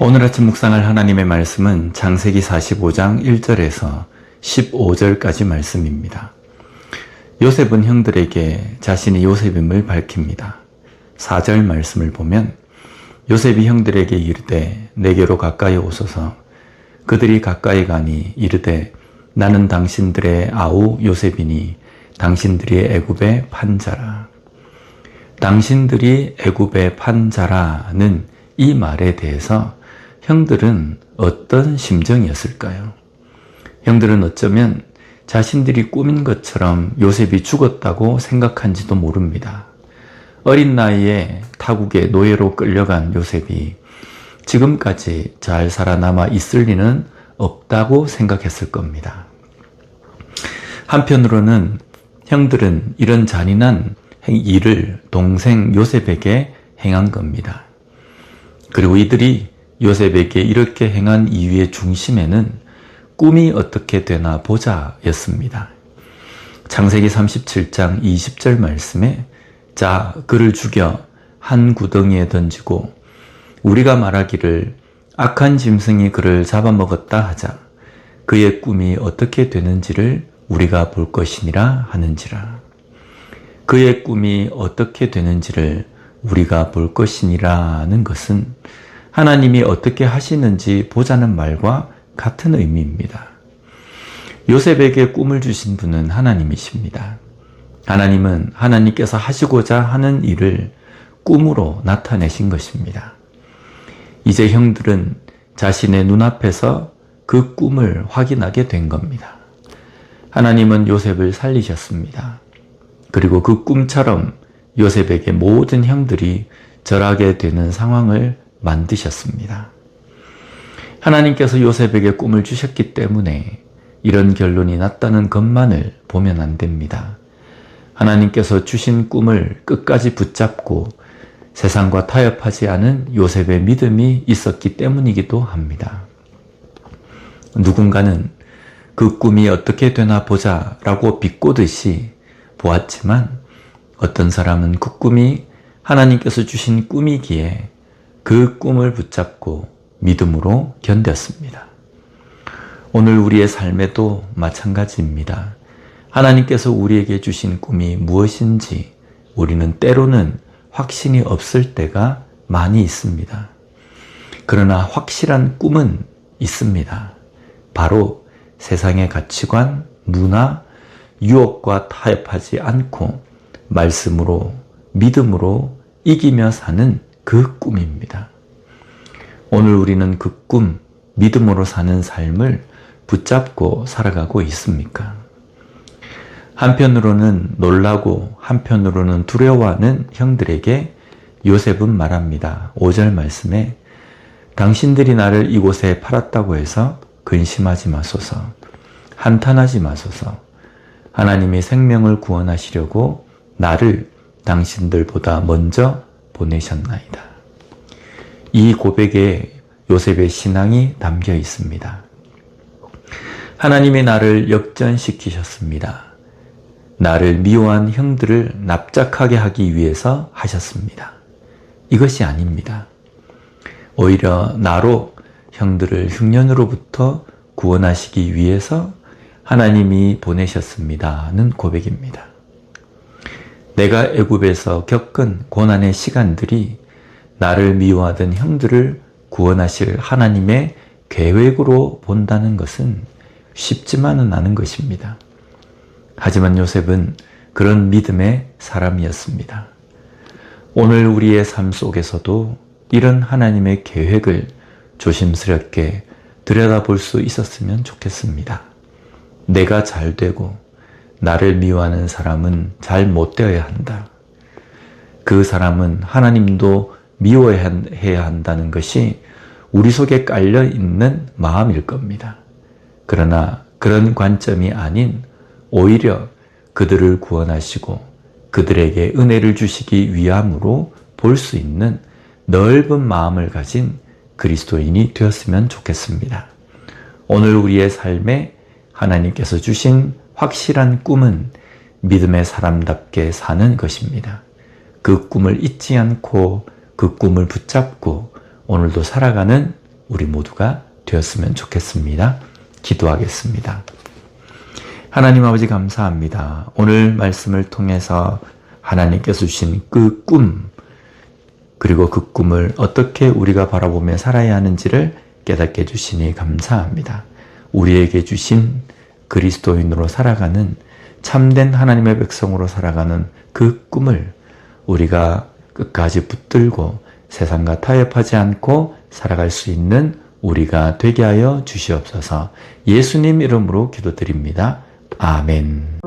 오늘 아침 묵상할 하나님의 말씀은 창세기 45장 1절에서 15절까지 말씀입니다. 요셉은 형들에게 자신이 요셉임을 밝힙니다. 4절 말씀을 보면 요셉이 형들에게 이르되 내게로 가까이 오소서. 그들이 가까이 가니 이르되 나는 당신들의 아우 요셉이니 당신들이 애굽의 판자라. 당신들이 애굽의 판자라는 이 말에 대해서 형들은 어떤 심정이었을까요? 형들은 어쩌면 자신들이 꾸민 것처럼 요셉이 죽었다고 생각한지도 모릅니다. 어린 나이에 타국의 노예로 끌려간 요셉이 지금까지 잘 살아남아 있을 리는 없다고 생각했을 겁니다. 한편으로는 형들은 이런 잔인한 일을 동생 요셉에게 행한 겁니다. 그리고 이들이 요셉에게 이렇게 행한 이유의 중심에는 꿈이 어떻게 되나 보자 였습니다. 창세기 37장 20절 말씀에 자 그를 죽여 한 구덩이에 던지고 우리가 말하기를 악한 짐승이 그를 잡아먹었다 하자 그의 꿈이 어떻게 되는지를 우리가 볼 것이니라 하는지라. 그의 꿈이 어떻게 되는지를 우리가 볼 것이니라는 것은 하나님이 어떻게 하시는지 보자는 말과 같은 의미입니다. 요셉에게 꿈을 주신 분은 하나님이십니다. 하나님은 하나님께서 하시고자 하는 일을 꿈으로 나타내신 것입니다. 이제 형들은 자신의 눈앞에서 그 꿈을 확인하게 된 겁니다. 하나님은 요셉을 살리셨습니다. 그리고 그 꿈처럼 요셉에게 모든 형들이 절하게 되는 상황을 만드셨습니다. 하나님께서 요셉에게 꿈을 주셨기 때문에 이런 결론이 났다는 것만을 보면 안 됩니다. 하나님께서 주신 꿈을 끝까지 붙잡고 세상과 타협하지 않은 요셉의 믿음이 있었기 때문이기도 합니다. 누군가는 그 꿈이 어떻게 되나 보자 라고 비꼬듯이 보았지만 어떤 사람은 그 꿈이 하나님께서 주신 꿈이기에 그 꿈을 붙잡고 믿음으로 견뎠습니다. 오늘 우리의 삶에도 마찬가지입니다. 하나님께서 우리에게 주신 꿈이 무엇인지 우리는 때로는 확신이 없을 때가 많이 있습니다. 그러나 확실한 꿈은 있습니다. 바로 세상의 가치관, 문화, 유혹과 타협하지 않고 말씀으로, 믿음으로 이기며 사는 그 꿈입니다. 오늘 우리는 그 꿈, 믿음으로 사는 삶을 붙잡고 살아가고 있습니까? 한편으로는 놀라고 한편으로는 두려워하는 형들에게 요셉은 말합니다. 5절 말씀에 당신들이 나를 이곳에 팔았다고 해서 근심하지 마소서, 한탄하지 마소서. 하나님이 생명을 구원하시려고 나를 당신들보다 먼저 보내셨나이다. 이 고백에 요셉의 신앙이 담겨 있습니다. 하나님이 나를 역전시키셨습니다. 나를 미워한 형들을 납작하게 하기 위해서 하셨습니다. 이것이 아닙니다. 오히려 나로 형들을 흉년으로부터 구원하시기 위해서 하나님이 보내셨습니다는 고백입니다. 내가 애굽에서 겪은 고난의 시간들이 나를 미워하던 형들을 구원하실 하나님의 계획으로 본다는 것은 쉽지만은 않은 것입니다. 하지만 요셉은 그런 믿음의 사람이었습니다. 오늘 우리의 삶 속에서도 이런 하나님의 계획을 조심스럽게 들여다볼 수 있었으면 좋겠습니다. 내가 잘 되고 나를 미워하는 사람은 잘 못 되어야 한다. 그 사람은 하나님도 미워해야 한다는 것이 우리 속에 깔려 있는 마음일 겁니다. 그러나 그런 관점이 아닌 오히려 그들을 구원하시고 그들에게 은혜를 주시기 위함으로 볼 수 있는 넓은 마음을 가진 그리스도인이 되었으면 좋겠습니다. 오늘 우리의 삶에 하나님께서 주신 확실한 꿈은 믿음의 사람답게 사는 것입니다. 그 꿈을 잊지 않고 그 꿈을 붙잡고 오늘도 살아가는 우리 모두가 되었으면 좋겠습니다. 기도하겠습니다. 하나님 아버지 감사합니다. 오늘 말씀을 통해서 하나님께서 주신 그 꿈, 그리고 그 꿈을 어떻게 우리가 바라보며 살아야 하는지를 깨닫게 해주시니 감사합니다. 우리에게 주신 그리스도인으로 살아가는 참된 하나님의 백성으로 살아가는 그 꿈을 우리가 끝까지 붙들고 세상과 타협하지 않고 살아갈 수 있는 우리가 되게 하여 주시옵소서. 예수님 이름으로 기도드립니다. 아멘.